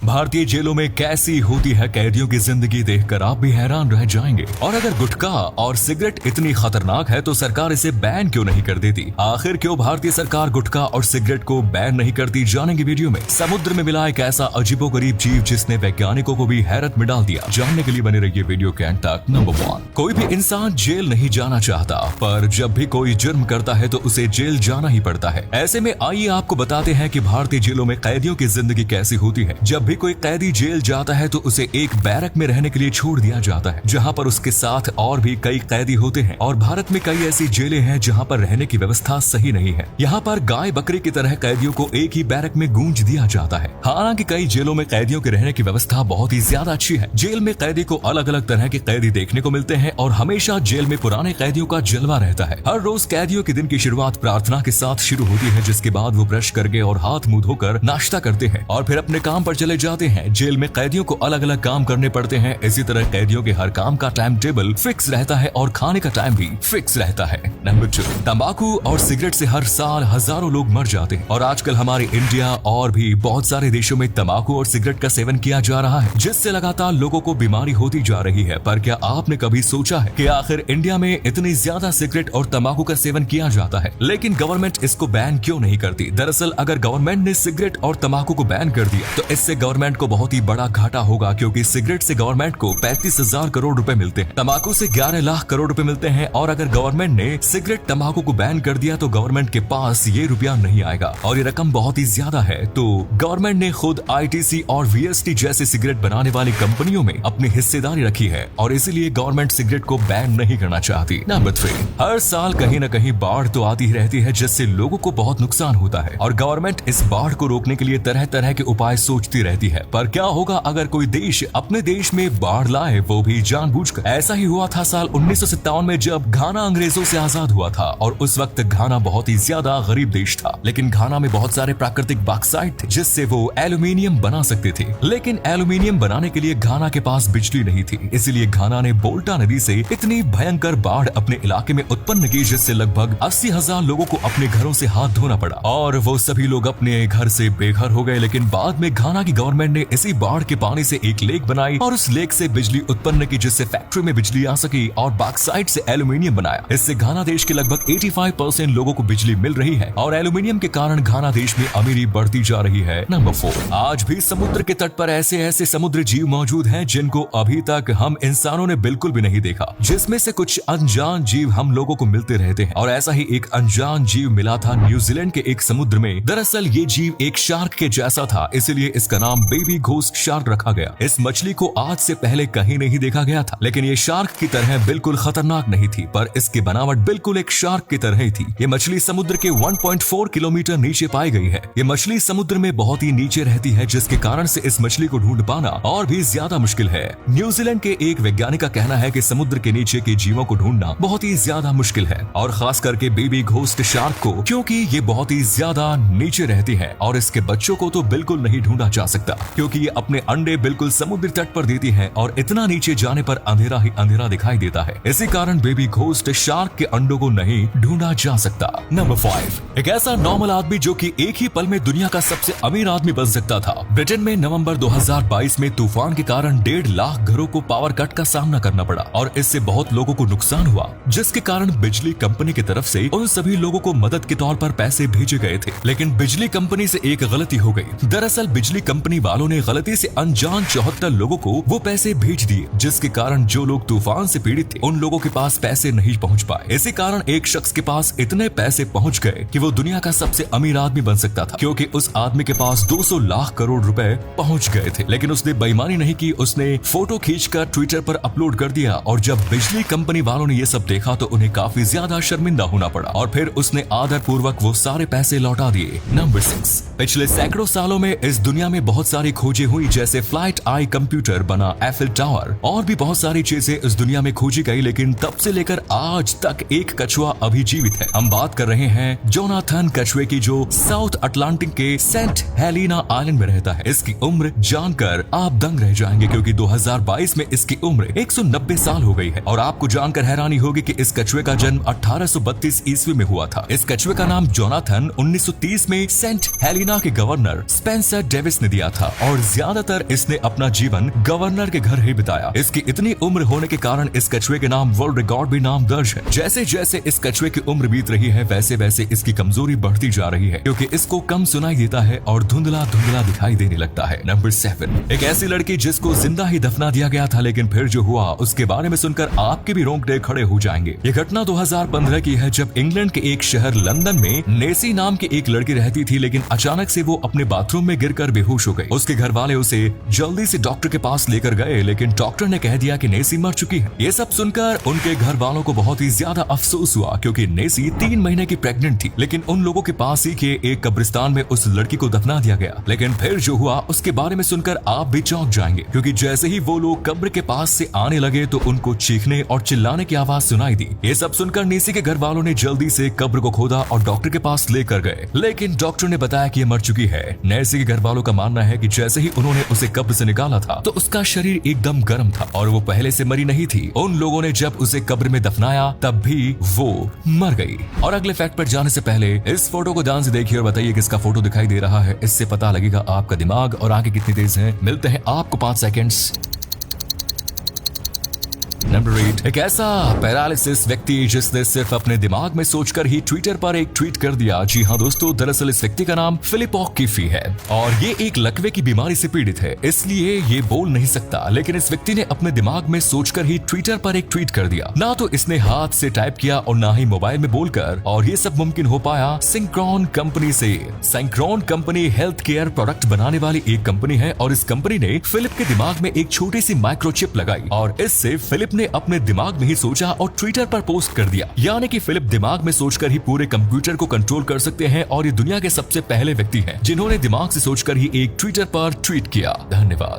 भारतीय जेलों में कैसी होती है कैदियों की जिंदगी देखकर आप भी हैरान रह जाएंगे। और अगर गुटखा और सिगरेट इतनी खतरनाक है तो सरकार इसे बैन क्यों नहीं कर देती? आखिर क्यों भारतीय सरकार गुटखा और सिगरेट को बैन नहीं करती, जानेंगे वीडियो में। समुद्र में मिला एक ऐसा अजीबोगरीब जीव जिसने वैज्ञानिकों को भी हैरत में डाल दिया। जानने के लिए बने रहिए वीडियो के अंत तक। नंबर 1, कोई भी इंसान जेल नहीं जाना चाहता, पर जब भी कोई जुर्म करता है तो उसे जेल जाना ही पड़ता है। ऐसे में आइए आपको बताते हैं कि भारतीय जेलों में कैदियों की जिंदगी कैसी होती है। जब भी कोई कैदी जेल जाता है तो उसे एक बैरक में रहने के लिए छोड़ दिया जाता है, जहां पर उसके साथ और भी कई कैदी होते हैं। और भारत में कई ऐसी जेलें हैं जहां पर रहने की व्यवस्था सही नहीं है। यहाँ पर गाय बकरी की तरह कैदियों को एक ही बैरक में गूंज दिया जाता है। हालांकि कई जेलों में कैदियों के रहने की व्यवस्था बहुत ही ज्यादा अच्छी है। जेल में कैदी को अलग अलग तरह के कैदी देखने को मिलते हैं और हमेशा जेल में पुराने कैदियों का जलवा रहता है। हर रोज कैदियों के दिन की शुरुआत प्रार्थना के साथ शुरू होती है, जिसके बाद वो ब्रश करके और हाथ मुंह धोकर नाश्ता करते हैं और फिर अपने काम पर चले जाते हैं। जेल में कैदियों को अलग अलग काम करने पड़ते हैं। इसी तरह कैदियों के हर काम का टाइम टेबल फिक्स रहता है और खाने का टाइम भी फिक्स रहता है। नंबर 2, तंबाकू और सिगरेट से हर साल हजारों लोग मर जाते हैं और आजकल हमारे इंडिया और भी बहुत सारे देशों में तंबाकू और सिगरेट का सेवन किया जा रहा है, जिससे लगातार लोगों को बीमारी होती जा रही है। पर क्या आपने कभी सोचा है कि आखिर इंडिया में इतनी ज्यादा सिगरेट और तंबाकू का सेवन किया जाता है, लेकिन गवर्नमेंट इसको बैन क्यों नहीं करती? दरअसल अगर गवर्नमेंट ने सिगरेट और तंबाकू को बैन कर दिया तो इससे गवर्नमेंट को बहुत ही बड़ा घाटा होगा, क्योंकि सिगरेट से गवर्नमेंट को 35,000 करोड़ रुपए मिलते हैं, तंबाकू से 11 लाख करोड़ रुपए मिलते हैं। और अगर गवर्नमेंट ने सिगरेट तंबाकू को बैन कर दिया तो गवर्नमेंट के पास ये रुपया नहीं आएगा और ये रकम बहुत ही ज्यादा है। तो गवर्नमेंट ने खुद ITC और VST जैसे सिगरेट बनाने वाली कंपनियों में अपनी हिस्सेदारी रखी है और इसीलिए गवर्नमेंट सिगरेट को बैन नहीं करना चाहती। नंबर 3, हर साल कहीं न कहीं बाढ़ तो आती ही रहती है, जिससे लोगों को बहुत नुकसान होता है और गवर्नमेंट इस बाढ़ को रोकने के लिए तरह तरह के उपाय सोचती रहती है। पर क्या होगा अगर कोई देश अपने देश में बाढ़ लाए, वो भी जानबूझकर? ऐसा ही हुआ था साल 1957 में, जब घाना अंग्रेजों से आजाद हुआ था और उस वक्त घाना बहुत ही ज्यादा गरीब देश था, लेकिन घाना में बहुत सारे प्राकृतिक बॉक्साइट थे जिससे वो एल्यूमिनियम बना सकते थे। लेकिन एल्यूमिनियम बनाने के लिए घाना के पास बिजली नहीं थी, इसलिए घाना ने बोल्टा नदी से इतनी भयंकर बाढ़ अपने इलाके में उत्पन्न की, जिससे लगभग 80,000 लोगों को अपने घरों से हाथ धोना पड़ा और वो सभी लोग अपने घर से बेघर हो गए। लेकिन बाद में घाना की गवर्नमेंट ने इसी बाढ़ के पानी से एक लेक बनाई और उस लेक से बिजली उत्पन्न की, जिससे फैक्ट्री में बिजली आ सकी और बॉक्साइट से एल्यूमिनियम बनाया। इससे घाना देश के लगभग 85% लोगों को बिजली मिल रही है और एल्यूमिनियम के कारण घाना देश में अमीरी बढ़ती जा रही है। नंबर 4, आज भी समुद्र के तट पर ऐसे ऐसे समुद्री जीव मौजूद हैं जिनको अभी तक हम इंसानों ने बिल्कुल भी नहीं देखा, जिसमें से कुछ अनजान जीव हम लोगों को मिलते रहते हैं। और ऐसा ही एक अनजान जीव मिला था न्यूजीलैंड के एक समुद्र में। दरअसल ये जीव एक शार्क के जैसा था, इसलिए इसका नाम बेबी घोस्ट शार्क रखा गया। इस मछली को आज से पहले कहीं नहीं देखा गया था, लेकिन ये शार्क की तरह बिल्कुल खतरनाक नहीं थी, पर इसकी बनावट बिल्कुल एक शार्क की तरह ही थी। ये मछली समुद्र के 1.4 किलोमीटर नीचे पाई गई है। ये मछली समुद्र में बहुत ही नीचे रहती है, जिसके कारण से इस मछली को ढूंढ पाना और भी ज्यादा मुश्किल है। न्यूजीलैंड के एक वैज्ञानिक का कहना है कि समुद्र के नीचे के जीवों को ढूंढना बहुत ही ज्यादा मुश्किल है, और खास करके बेबी घोस्ट शार्क को, क्योंकि ये बहुत ही ज्यादा नीचे रहती है और इसके बच्चों को तो बिल्कुल नहीं ढूंढा जा सकता, क्योंकि ये अपने अंडे बिल्कुल समुद्र तट पर देती है और इतना नीचे जाने पर अंधेरा ही अंधेरा दिखाई देता है। इसी कारण बेबी घोस्ट शार्क के अंडों को नहीं ढूंढा जा सकता। नंबर 5, एक ऐसा नॉर्मल आदमी जो कि एक ही पल में दुनिया का सबसे अमीर आदमी बन सकता था। ब्रिटेन में नवंबर 2022 में तूफान के कारण 1.5 लाख घरों को पावर कट का सामना करना पड़ा और इससे बहुत लोगों को नुकसान हुआ, जिसके कारण बिजली कंपनी की तरफ से उन सभी लोगों को मदद के तौर पर पैसे भेजे गए थे। लेकिन बिजली कंपनी से एक गलती हो गई। दरअसल बिजली कंपनी वालों ने गलती से अनजान 74 लोगों को वो पैसे भेज दिए, जिसके कारण जो लोग तूफान से पीड़ित थे उन लोगों के पास पैसे नहीं पहुंच पाए। इसी कारण एक शख्स के पास इतने पैसे पहुंच गए कि वो दुनिया का सबसे अमीर आदमी बन सकता था, क्योंकि उस आदमी के पास 200 लाख करोड़ रुपए पहुंच गए थे। लेकिन उसने बेईमानी नहीं की, उसने फोटो खींचकर ट्विटर पर अपलोड कर दिया और जब बिजली कंपनी वालों ने ये सब देखा तो उन्हें काफी ज्यादा शर्मिंदा होना पड़ा और फिर उसने आदर पूर्वक वो सारे पैसे लौटा दिए। नंबर 6, पिछले सैकड़ों सालों में इस दुनिया में बहुत सारी खोजें हुई, जैसे फ्लाइट आई कंप्यूटर बना, एफिल टावर और भी बहुत सारी चीजें इस दुनिया में खोजी गई, लेकिन तब से लेकर आज तक एक कछुआ अभी जीवित है। हम बात कर रहे हैं जोनाथन कछुए की, जो साउथ अटलांटिक के सेंट हेलिना आइलैंड में रहता है। इसकी उम्र जानकर आप दंग रह जाएंगे, क्योंकि 2022 में इसकी उम्र 190 साल हो गई है। और आपको जानकर हैरानी होगी कि इस कछुए का जन्म 1832 ईस्वी में हुआ था। इस कछुए का नाम जोनाथन 1930 में सेंट हेलिना के गवर्नर स्पेंसर डेविस ने दिया था और ज्यादातर इसने अपना जीवन गवर्नर के घर ही बिताया। इसकी इतनी उम्र होने के कारण इस कछुए के नाम वर्ल्ड रिकॉर्ड भी नाम दर्ज है। जैसे जैसे इस कछुए की उम्र बीत रही है वैसे वैसे इसकी कमजोरी बढ़ती जा रही है, क्योंकि इसको कम सुनाई देता है और धुंधला धुंधला दिखाई देने लगता है। नंबर 7, एक ऐसी लड़की जिसको जिंदा ही दफना दिया गया था, लेकिन फिर जो हुआ उसके बारे में सुनकर आपके भी रोंगटे खड़े हो जाएंगे। ये घटना 2015 की है, जब इंग्लैंड के एक शहर लंदन में नेसी नाम की एक लड़की रहती थी, लेकिन अचानक से वो अपने बाथरूम में गिरकर बेहोश हो गई। उसके घर वाले उसे जल्दी से डॉक्टर के पास लेकर गए, लेकिन डॉक्टर ने कह दिया कि नेसी मर चुकी है। ये सब सुनकर उनके घर वालों को बहुत ही ज्यादा अफसोस हुआ, क्योंकि नेसी 3 महीने की प्रेग्नेंट थी। लेकिन उन लोगों के पास ही के एक कब्रिस्तान में उस लड़की को दफना दिया गया। लेकिन फिर जो हुआ उसके बारे में सुनकर आप भी चौंक जाएंगे, क्योंकि जैसे ही वो लोग कब्र के पास से आने लगे तो उनको चीखने और चिल्लाने की आवाज सुनाई दी। ये सब सुनकर नेसी के घर वालों ने जल्दी से कब्र को खोदा और डॉक्टर के पास लेकर गए, लेकिन डॉक्टर ने बताया कि ये मर चुकी है। नेसी के घर वालों का मानना है कि जैसे ही उन्होंने उसे कब्र से निकाला था तो उसका शरीर एकदम गर्म था और वो पहले से मरी नहीं थी। उन लोगों ने जब उसे कब्र में दफनाया तब भी वो मर गई। और अगले फैक्ट पर जाने से पहले इस फोटो को ध्यान से देखिए और बताइए किसका फोटो दिखाई दे रहा है। इससे पता लगेगा आपका दिमाग और आंखें कितनी तेज हैं। मिलते हैं आपको 5 सेकंड्स। नंबर 8, एक ऐसा पैरालिसिस व्यक्ति जिसने सिर्फ अपने दिमाग में सोचकर ही ट्विटर पर एक ट्वीट कर दिया। जी हाँ दोस्तों, दरअसल इस व्यक्ति का नाम फिलिप ओकीफी है और ये एक लकवे की बीमारी से पीड़ित है, इसलिए ये बोल नहीं सकता। लेकिन इस व्यक्ति ने अपने दिमाग में सोचकर ही ट्विटर पर एक ट्वीट कर दिया। ना तो इसने हाथ से टाइप किया और ना ही मोबाइल में बोलकर, और ये सब मुमकिन हो पाया सिंक्रोन कंपनी से। सिंक्रोन कंपनी हेल्थ केयर प्रोडक्ट बनाने वाली एक कंपनी है और इस कंपनी ने फिलिप के दिमाग में एक छोटी सी माइक्रोचिप लगाई और इससे फिलिप ने अपने दिमाग में ही सोचा और ट्विटर पर पोस्ट कर दिया। यानी कि फिलिप दिमाग में सोचकर ही पूरे कंप्यूटर को कंट्रोल कर सकते हैं और ये दुनिया के सबसे पहले व्यक्ति हैं जिन्होंने दिमाग से सोचकर ही एक ट्विटर पर ट्वीट किया। धन्यवाद।